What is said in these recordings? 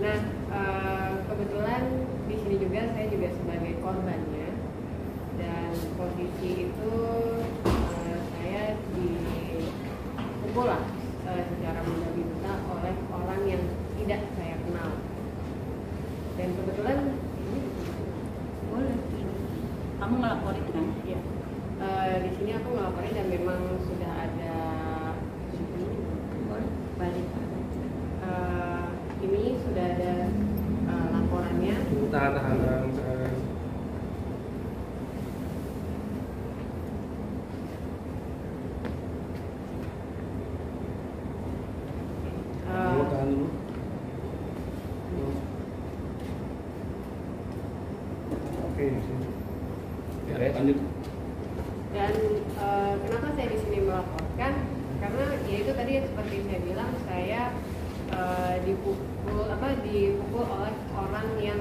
Nah, kebetulan di sini juga saya juga sebagai korbannya, dan posisi itu saya dipukul lah secara membabi buta oleh orang yang tidak saya kenal. Dan kebetulan boleh. Kamu ngelaporin kan? Iya. Di sini aku ngelaporin dan memang sudah ada Balik. Ini sudah ada laporannya. Tahan. Tahan dulu. Oke, ya, lanjut. Dan kenapa saya di sini melaporkan? Karena ya itu tadi seperti saya bilang, saya dipukul oleh orang yang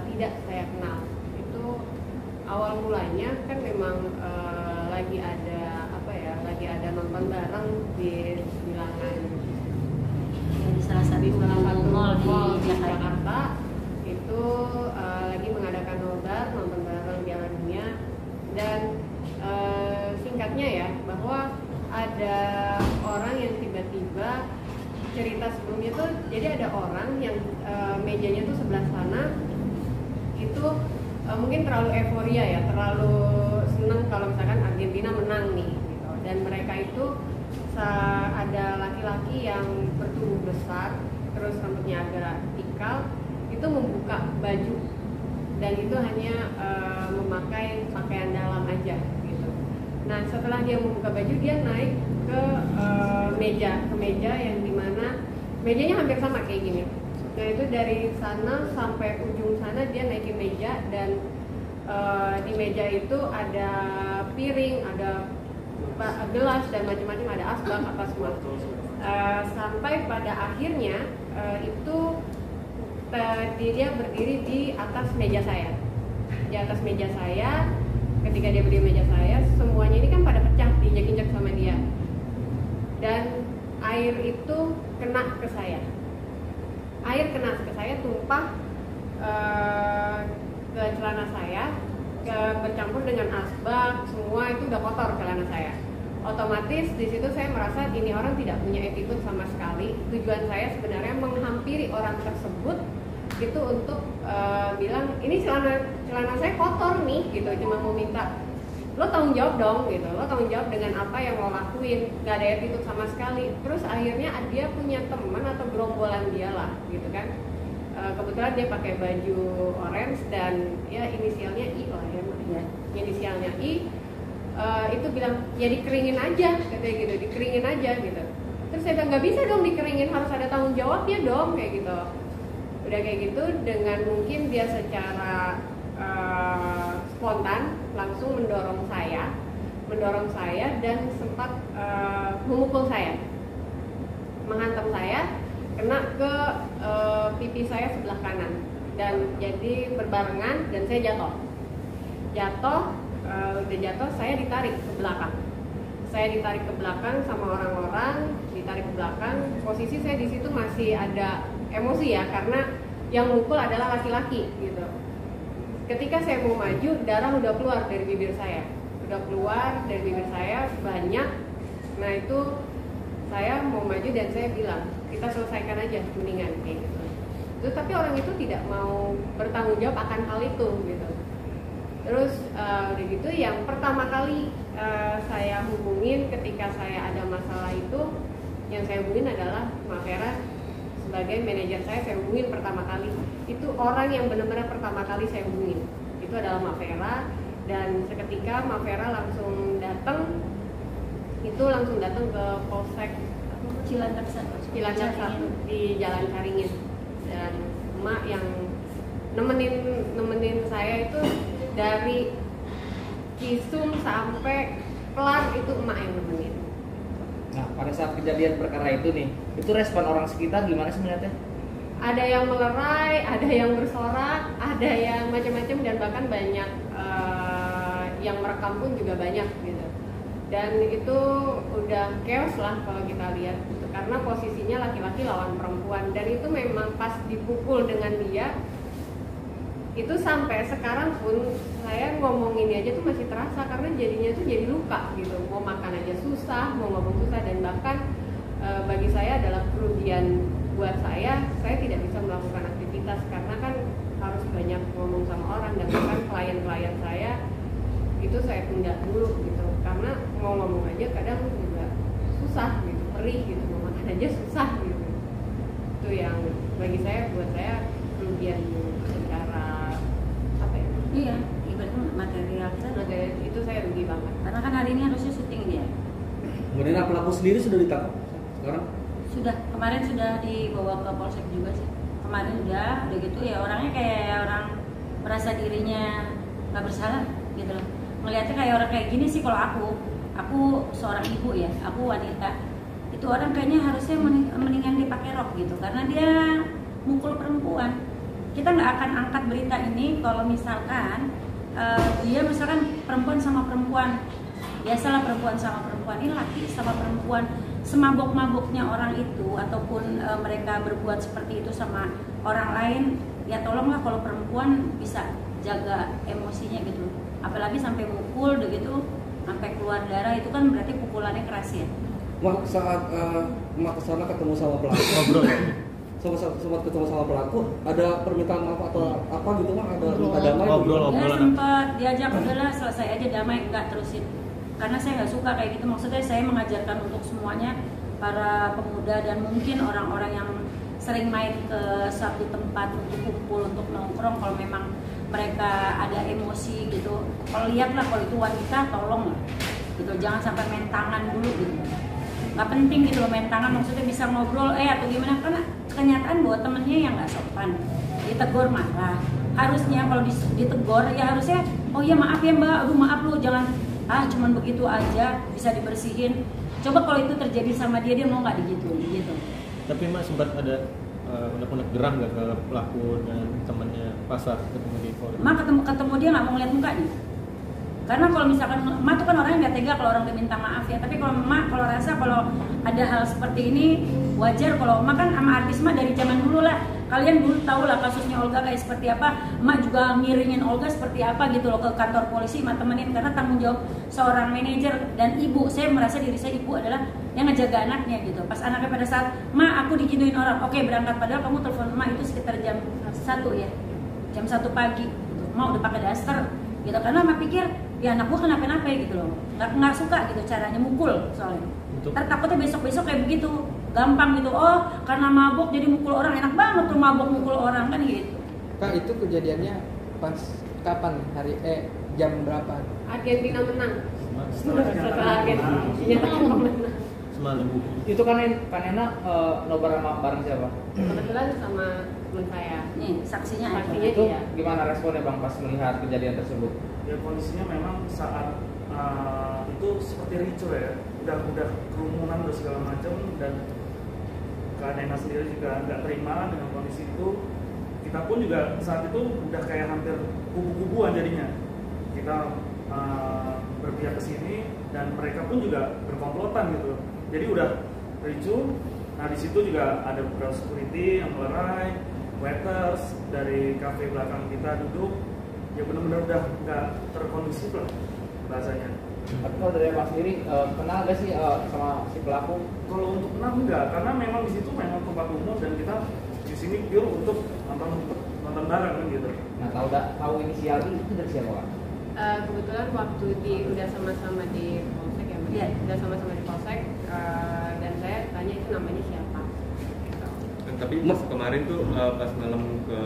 tidak saya kenal. Itu awal mulanya kan memang lagi ada nonton bareng di bilangan Di salah satu mall di Jakarta. Itu lagi mengadakan nonton bareng Piala Dunia, dan singkatnya ya, bahwa ada orang yang tiba-tiba cerita sebelumnya tuh, jadi ada orang yang mejanya tuh sebelah sana itu mungkin terlalu euforia ya, terlalu seneng kalau misalkan Argentina menang nih gitu. Dan mereka itu ada laki-laki yang bertubuh besar, terus rambutnya agak ikal, itu membuka baju, dan itu hanya memakai pakaian dalam aja gitu. Nah, setelah dia membuka baju, dia naik ke meja yang dimana mejanya hampir sama kayak gini. Nah, itu dari sana sampai ujung sana dia naikin meja, dan di meja itu ada piring, ada gelas dan macam-macam, ada asbak apa semua. Sampai pada akhirnya itu dia berdiri di atas meja saya. Di atas meja saya, ketika dia berdiri di meja saya, semuanya ini kan pada pecah, diinjak-injak sama dia. Dan air itu kena ke saya. Air kena ke saya, tumpah ke celana saya, bercampur dengan asbak, semua itu udah kotor celana saya. Otomatis di situ saya merasa ini orang tidak punya attitude sama sekali. Tujuan saya sebenarnya menghampiri orang tersebut itu untuk bilang ini celana saya kotor nih gitu, cuma mau minta lo tanggung jawab dong gitu, lo tanggung jawab dengan apa yang lo lakuin, gak ada attitude sama sekali. Terus akhirnya dia punya teman atau gerombolan dia lah gitu kan, kebetulan dia pakai baju orange dan ya inisialnya I lah ya, inisialnya I. Itu bilang ya dikeringin aja katanya gitu, dikeringin aja gitu. Terus saya bilang nggak bisa dong dikeringin, harus ada tanggung jawabnya dong kayak gitu. Udah kayak gitu, dengan mungkin dia secara spontan langsung mendorong saya dan sempat memukul saya, menghantam saya, kena ke pipi saya sebelah kanan, dan jadi berbarengan dan saya jatuh. Udah jatuh, saya ditarik ke belakang sama orang-orang, ditarik ke belakang. Posisi saya di situ masih ada emosi ya, karena yang mukul adalah laki-laki gitu. Ketika saya mau maju, darah udah keluar dari bibir saya, banyak. Nah itu saya mau maju dan saya bilang kita selesaikan aja mendingan kayak gitu. Tapi orang itu tidak mau bertanggung jawab akan hal itu gitu. Terus udah gitu, yang pertama kali saya hubungin ketika saya ada masalah itu, yang saya hubungin adalah Mavera sebagai manajer saya hubungin pertama kali. Itu orang yang benar-benar pertama kali saya hubungin, itu adalah Mavera. Dan seketika Mavera langsung datang ke Polsek Cilandak di Jalan Caringin. Dan emak yang nemenin saya itu dari Kisum sampai kelar, itu emak yang nemenin. Nah, pada saat kejadian perkara itu nih, itu respon orang sekitar gimana sih melihatnya? Ada yang melerai, ada yang bersorak, ada yang macam-macam, dan bahkan banyak yang merekam pun juga banyak gitu. dan itu udah chaos lah kalau kita lihat gitu. Karena posisinya laki-laki lawan perempuan dan itu memang pas dipukul dengan dia itu sampai sekarang pun saya ngomong ini aja tuh masih terasa karena jadinya tuh jadi luka gitu, mau makan aja susah, mau ngomong susah, dan bahkan bagi saya adalah kerugian buat saya tidak bisa melakukan aktivitas karena kan harus banyak ngomong sama orang, dan bahkan klien-klien saya itu saya tunda dulu gitu karena mau ngomong aja kadang juga susah gitu, perih gitu, mau makan aja susah gitu. Itu yang bagi saya, buat saya kerugian secara apa ya? Iya, ibaratnya material kita. Itu saya rugi banget. Karena kan hari ini harusnya syuting dia. Kemudian pelaku sendiri sudah ditangkap sekarang? Sudah, kemarin sudah dibawa ke polsek juga sih. Kemarin udah gitu ya, orangnya kayak orang merasa dirinya nggak bersalah gitu loh. Melihatnya kayak orang kayak gini sih. Kalau aku seorang ibu ya, aku wanita, itu orang kayaknya harusnya mendingan dipakai rok gitu karena dia mukul perempuan. Kita nggak akan angkat berita ini kalau misalkan dia misalkan perempuan sama perempuan, biasalah perempuan sama perempuan, ini laki sama perempuan, semabok-maboknya orang itu ataupun mereka berbuat seperti itu sama orang lain, ya tolonglah kalau perempuan bisa jaga emosinya gitu, apalagi sampai mukul gitu sampai keluar darah, itu kan berarti pukulannya keras ya. Mak saat mak kesana ketemu sama pelaku, ngobrol ya? sempat ketemu sama pelaku, ada permintaan maaf atau apa gitu Mak? Ada minta damai? Ngobrol. Ya sempat diajak, udahlah selesai aja damai, enggak terusin. Karena saya nggak suka kayak gitu, maksudnya saya mengajarkan untuk semuanya, para pemuda dan mungkin orang-orang yang sering main ke suatu tempat untuk kumpul, untuk nongkrong, kalau memang mereka ada emosi gitu, kalau lihatlah kalau itu wanita, tolong lah gitu, jangan sampai main tangan dulu gitu. Nggak penting gitu loh main tangan, maksudnya bisa ngobrol atau gimana, karena kenyataan bahwa temennya yang nggak sopan ditegur marah. Harusnya kalau ditegur ya harusnya, oh iya maaf ya mbak, aduh maaf lu, jangan cuman begitu aja, bisa dibersihin. Coba kalau itu terjadi sama dia mau nggak digituin gitu. Tapi Mak sempat ada unek-unek gerah nggak ke pelaku dan temannya pasar ketemu di Polres? Mak ketemu dia nggak mau ngeliat mukanya. Karena kalau misalkan Mak tuh kan orangnya nggak tega kalau orang minta maaf ya. Tapi kalau Mak kalau rasa kalau ada hal seperti ini wajar. Kalau Mak kan sama artis Mak dari zaman dulu lah. Kalian dulu tahu lah kasusnya Olga kayak seperti apa. Mak juga ngiringin Olga seperti apa gitu loh ke kantor polisi, Mak temenin karena tanggung jawab seorang manajer dan ibu. Saya merasa diri saya ibu adalah yang ngejaga anaknya gitu. Pas anaknya pada saat Mak aku digituin orang, oke berangkat, padahal kamu telepon Mak itu sekitar jam 1 ya, jam 1 pagi gitu. Mak udah pakai daster gitu karena Mak pikir ya anak gua kenapa-napa gitu loh, nggak suka gitu caranya mukul soalnya. Ntar takutnya besok-besok kayak begitu, gampang gitu, oh karena mabuk jadi mukul orang, enak banget tuh mabuk mukul orang kan gitu. Kak, itu kejadiannya pas kapan? Jam berapa? Argentina menang. Setelah Setelah Argentina menang. semalam. Itu kan enak nobar sama bareng siapa? Kebetulan sama teman saya. Nih saksinya ada. Saksinya Itu dia. gimana responnya Bang pas melihat kejadian tersebut? Ya kondisinya memang saat itu seperti ricu ya, udah kerumunan udah segala macam, dan Kak Nena sendiri juga nggak terima dengan kondisi itu. Kita pun juga saat itu udah kayak hampir kubu-kubuan jadinya. Kita berpihak ke sini dan mereka pun juga berkomplotan gitu. Jadi udah ricu. Nah di situ juga ada beberapa security yang melerai, waiters dari kafe belakang kita duduk. Ya benar-benar udah nggak terkondusif lah bahasanya. Tapi kalau dari Mas sendiri kenal gak sih sama si pelaku? Kalau untuk kenal enggak, karena memang di situ memang tempat umum dan kita di sini pure untuk nonton bareng kan gitu. Nah tahu inisial itu dari siapa Kak? Kebetulan waktu udah sama-sama di polsek ya, Mbak? Iya. Udah sama-sama di polsek dan saya tanya itu namanya siapa. Tapi pas kemarin tuh pas malam ke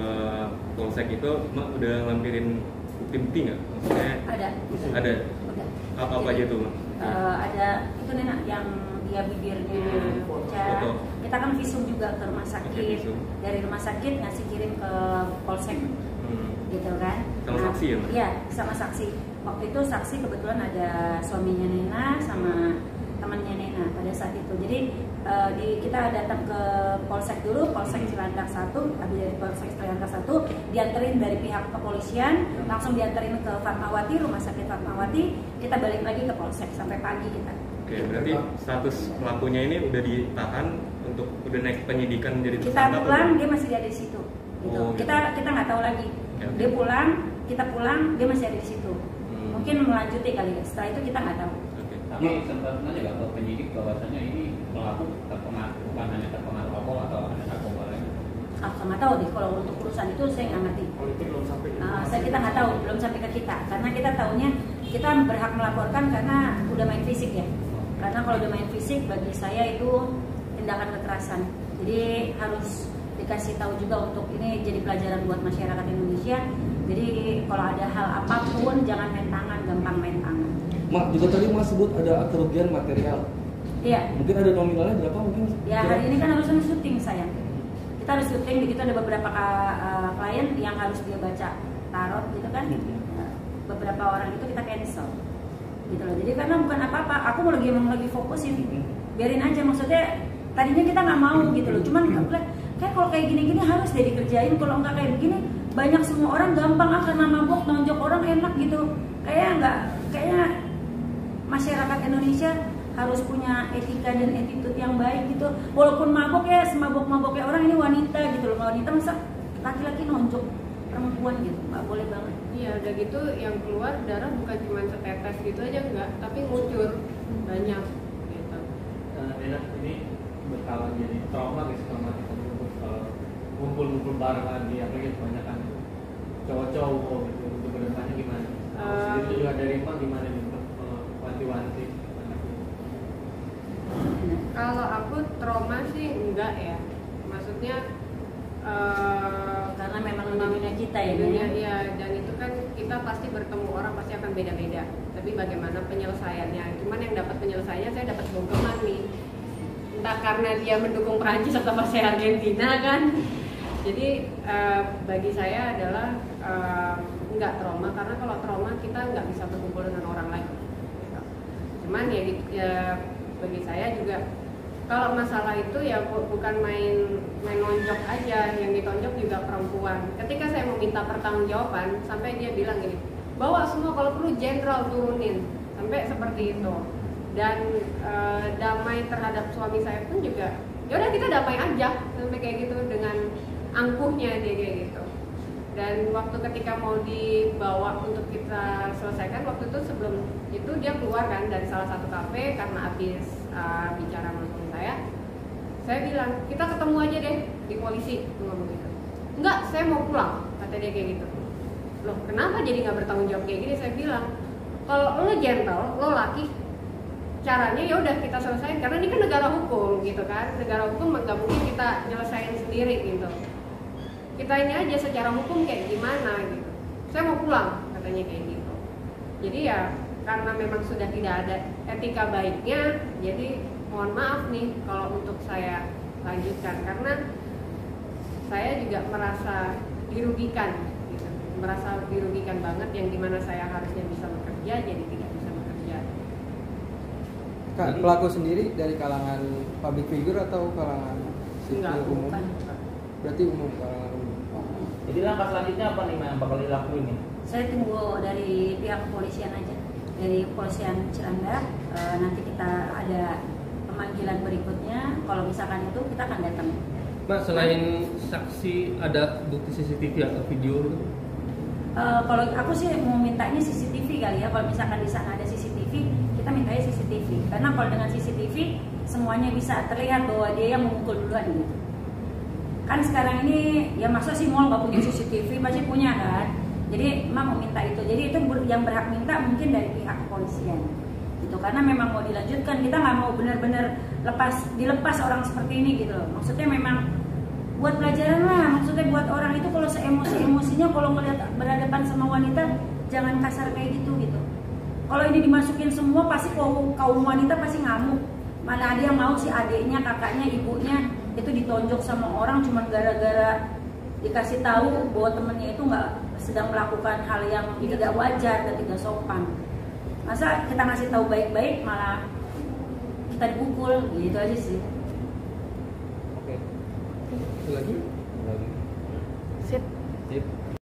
polsek itu Mak udah ngambilin bukti nggak? Maksudnya Ada. ada Udah. apa aja tuh Mak? Ada itu Nena yang dia bibirnya pucat. Foto. Kita kan visum juga ke rumah sakit. Oke, visum. Dari rumah sakit ngasih kirim ke polsek gitu kan. Sama saksi ya, Mbak? Iya, sama saksi. Waktu itu saksi kebetulan ada suaminya Nena sama temannya Nena pada saat itu. Jadi kita datang ke polsek dulu, polsek Cilandak 1, habis dari polsek Cilandak 1 dianterin dari pihak kepolisian, langsung dianterin ke Fatmawati, rumah sakit Fatmawati, kita balik lagi ke polsek sampai pagi kita. Oke, berarti status pelakunya ini udah ditahan untuk udah naik penyidikan jadi Kita tersangka pulang atau- dia masih ada di situ. Gitu. Oh, gitu. Kita nggak tahu lagi. Oke. Dia pulang, kita pulang, dia masih ada di situ. Hmm. Mungkin melanjuti kali ya. Setelah itu kita nggak tahu. Oke. Tapi sempat nanya nggak ke penyidik bahwasannya ini pelaku terpengaruh, bukan hanya terpengaruh rokok atau ada narkoba lain? Saya nggak tahu deh kalau untuk urusan itu saya nggak ngerti. Politik belum sampai. Kita nggak tahu, belum sampai ke kita. Karena kita tahunya kita berhak melaporkan karena udah main fisik ya. Karena kalau udah main fisik bagi saya itu tindakan kekerasan. Jadi harus dikasih tahu juga untuk ini jadi pelajaran buat masyarakat Indonesia. Jadi kalau ada hal apapun jangan main tangan, gampang main tangan. Mak juga tadi Mas sebut ada kerugian material. Iya. Mungkin ada nominalnya berapa mungkin? Ya hari ini kan harusnya syuting sayang. Kita harus syuting, begitu ada beberapa klien yang harus dia baca tarot gitu kan. Nah, beberapa orang itu kita cancel. Gitu loh. Jadi karena bukan apa-apa, aku mau lagi fokusin. Biarin aja, maksudnya tadinya kita nggak mau gitu loh. Cuman kayak kalau kayak gini-gini harus deh dikerjain. Kalau nggak kayak begini banyak semua orang gampang karena mabuk nonjok orang enak gitu. Kayaknya masyarakat Indonesia harus punya etika dan attitude yang baik gitu. Walaupun mabok ya, semabok-maboknya orang ini wanita gitu loh. Wanita masa laki-laki nonjok perempuan gitu, nggak boleh banget. Iya, udah gitu yang keluar darah bukan cuma setetes gitu aja enggak, tapi ngucur banyak gitu. Enak ini berkala jadi trauma guys sama kita kalau ngumpul bareng lagi, apalagi kebanyakan cowok-cowok gitu. Untuk kedepannya gimana? Itu juga dari Pak gimana nih wanti-wanti? Kalau aku trauma sih enggak ya, maksudnya Karena memang dunia kita ya, dunia ya, dan itu kan kita pasti bertemu orang pasti akan beda-beda. Tapi bagaimana penyelesaiannya? Cuman yang dapat penyelesaiannya saya dapat bogeman nih. Entah karena dia mendukung Prancis atau pas saya Argentina kan. Jadi bagi saya adalah enggak trauma, karena kalau trauma kita nggak bisa berkumpul dengan orang lagi. Cuman ya gitu ya, bagi saya juga kalau masalah itu ya bukan main nonjok aja, yang ditonjok juga perempuan. Ketika saya meminta pertanggungjawaban, sampai dia bilang gini, bawa semua kalau perlu jenderal turunin, sampai seperti itu. Dan damai terhadap suami saya pun juga, ya udah kita damai aja, sampai kayak gitu dengan angkuhnya dia kayak gitu. Dan waktu ketika mau dibawa untuk kita selesaikan, waktu itu sebelum itu dia keluar kan dari salah satu kafe karena habis bicara sama suami saya bilang kita ketemu aja deh di polisi, ngomong gitu. Enggak, saya mau pulang, kata dia kayak gitu. Loh kenapa jadi nggak bertanggung jawab kayak gini? Saya bilang kalau lo gentle, lo laki, caranya ya udah kita selesaiin karena ini kan negara hukum gitu kan, negara hukum nggak mungkin kita nyelesain sendiri gitu. Kita ini aja secara hukum kayak gimana gitu. Saya mau pulang, katanya kayak gitu. Jadi ya karena memang sudah tidak ada etika baiknya, jadi mohon maaf nih kalau untuk saya lanjutkan karena saya juga merasa dirugikan gitu. Merasa dirugikan banget yang dimana saya harusnya bisa bekerja jadi tidak bisa bekerja. Kak, pelaku sendiri dari kalangan public figure atau kalangan Enggak, sipil umum? bukan. Berarti umum, kalangan umum. Jadi langkah selanjutnya apa nih yang bakal dilakuin nih? Saya tunggu dari pihak kepolisian aja, dari kepolisian Cilandak. Nanti kita ada pemanggilan berikutnya. Kalau misalkan itu kita akan datang. Mbak, selain saksi ada bukti CCTV atau video gitu? Kalau aku sih mau mintanya CCTV kali ya. Kalau misalkan di sana ada CCTV, kita mintanya CCTV. Karena kalau dengan CCTV semuanya bisa terlihat bahwa dia yang memukul duluan gitu. Kan sekarang ini ya masa sih mall nggak punya CCTV, pasti punya kan. Jadi emak mau minta itu. Jadi itu yang berhak minta mungkin dari pihak kepolisian. Gitu. Karena memang mau dilanjutkan, kita nggak mau benar-benar dilepas orang seperti ini gitu loh. Maksudnya memang buat pelajaran lah, maksudnya buat orang itu kalau seemosi-emosinya kalau melihat berhadapan sama wanita jangan kasar kayak gitu. Kalau ini dimasukin semua pasti kaum wanita pasti ngamuk. Mana ada yang mau si adiknya, kakaknya, ibunya itu ditonjok sama orang cuma gara-gara dikasih tahu bahwa temennya itu nggak sedang melakukan hal yang tidak wajar dan tidak sopan. Masa kita ngasih tahu baik-baik malah kita dipukul, gitu aja sih. Oke. Lagi? Sip. Sip.